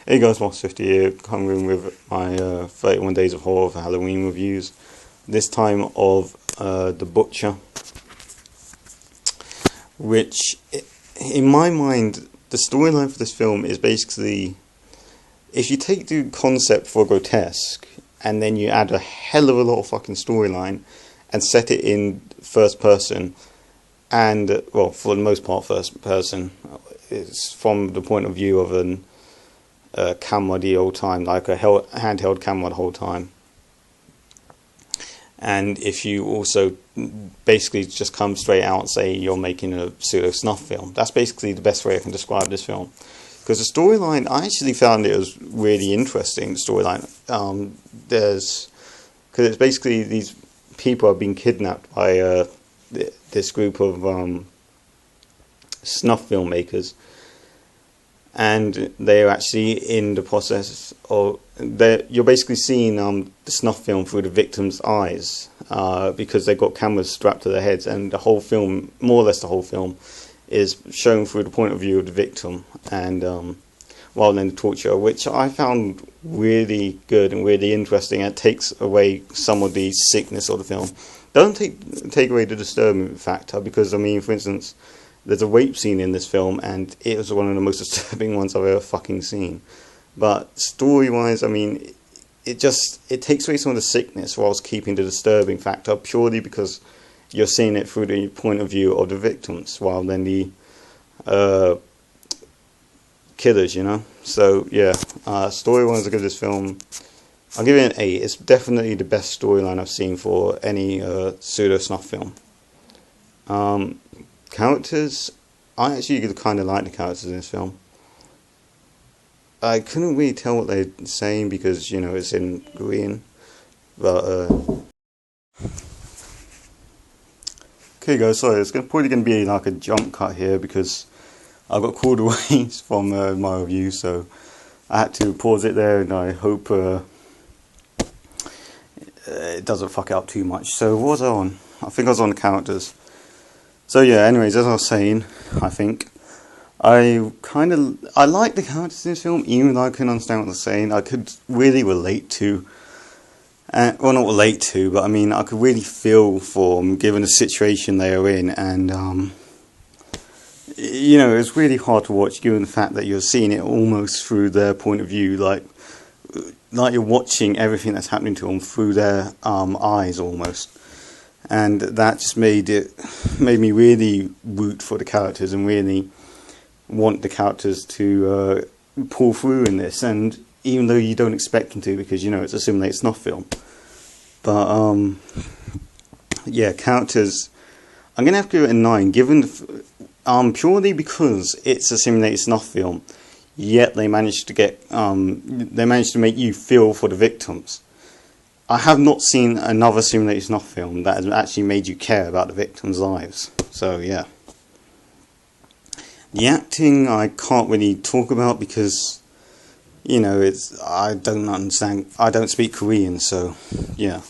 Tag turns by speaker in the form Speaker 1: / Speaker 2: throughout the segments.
Speaker 1: Hey guys, Moss50 here, coming with my 31 Days of Horror for Halloween reviews. This time of The Butcher, which, in my mind, the storyline for this film is basically, if you take the concept for grotesque, and then you add a hell of a lot of fucking storyline, and set it in first person, and, well, for the most part first person, it's from the point of view of an camera the whole time, like a handheld camera the whole time. And if you also basically just come straight out and say you're making a pseudo snuff film, that's basically the best way I can describe this film. Because the storyline, I actually found it was really interesting. The storyline, because it's basically these people have been kidnapped by this group of snuff filmmakers. And they are actually in the process of, you're basically seeing the snuff film through the victim's eyes, because they've got cameras strapped to their heads, and the whole film, more or less the whole film, is shown through the point of view of the victim, and rather than the torture, which I found really good and really interesting. It takes away some of the sickness of the film. Don't take away the disturbing factor, because I mean, for instance, there's a rape scene in this film, and it was one of the most disturbing ones I've ever fucking seen. But story-wise, I mean, it takes away some of the sickness whilst keeping the disturbing factor, purely because you're seeing it through the point of view of the victims, rather than the killers, you know? So, yeah, story-wise, I give this film, I'll give it an 8. It's definitely the best storyline I've seen for any pseudo-snuff film. Characters, I actually kind of like the characters in this film. I couldn't really tell what they're saying because, you know, it's in Korean. But, okay guys, sorry, it's probably going to be like a jump cut here because I got called away from my review, so I had to pause it there, and I hope it doesn't fuck it up too much. So what was I on? I think I was on the characters. So yeah, anyways, as I was saying, I think I like the characters in this film, even though I couldn't understand what they're saying. I could really relate to, well, not relate to, but I mean, I could really feel for them given the situation they are in, and you know, it's really hard to watch given the fact that you're seeing it almost through their point of view, like you're watching everything that's happening to them through their eyes almost. And that just made me really root for the characters and really want the characters to pull through in this. And even though you don't expect them to, because you know it's a simulated snuff film, but yeah, characters, I'm gonna have to give it a 9, given purely because it's a simulated snuff film. Yet they managed to make you feel for the victims. I have not seen another simulated snuff film that has actually made you care about the victims' lives. So yeah. The acting I can't really talk about because, you know, I don't understand. I don't speak Korean, so yeah.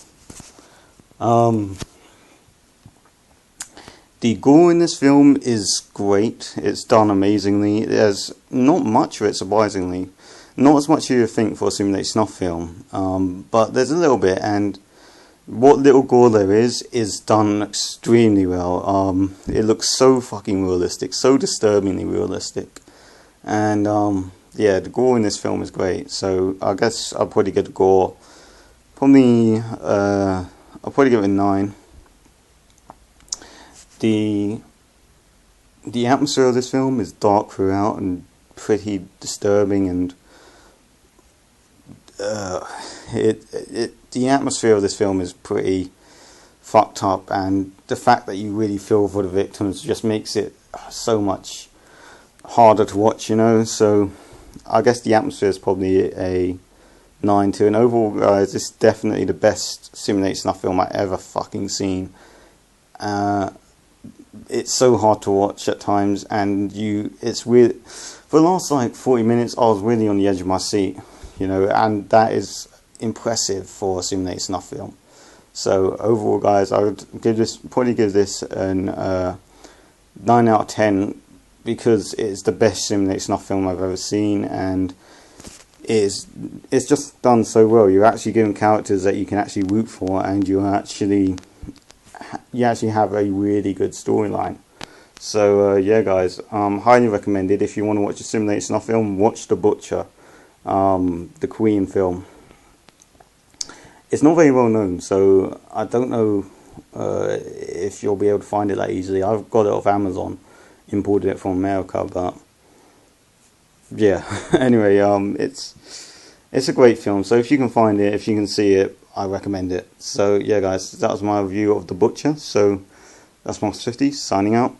Speaker 1: The gore in this film is great. It's done amazingly. There's not much of it, surprisingly. Not as much as you think for a simulated snuff film, but there's a little bit, and what little gore there is done extremely well. It looks so fucking realistic, so disturbingly realistic, and yeah, the gore in this film is great. So I guess I'll probably get the gore. I'll probably give it a 9. The atmosphere of this film is dark throughout and pretty disturbing, and the atmosphere of this film is pretty fucked up, and the fact that you really feel for the victims just makes it so much harder to watch, you know. So I guess the atmosphere is probably a 9 too. And overall, guys, this is definitely the best simulated snuff film I've ever fucking seen. It's so hard to watch at times, and it's weird. For the last like 40 minutes, I was really on the edge of my seat. You know, and that is impressive for a simulated snuff film. So overall, guys, I would probably give this an 9 out of 10 because it's the best simulated snuff film I've ever seen, and it's just done so well. You're actually given characters that you can actually root for, and you actually have a really good storyline. So yeah, guys, highly recommended. If you want to watch a simulated snuff film, watch The Butcher, the Korean film. It's not very well known, so I don't know if you'll be able to find it that easily. I've got it off Amazon, imported it from America, but yeah. Anyway, it's a great film. So if you can find it, if you can see it, I recommend it. So yeah, guys, that was my review of The Butcher. So that's Monster 50 signing out.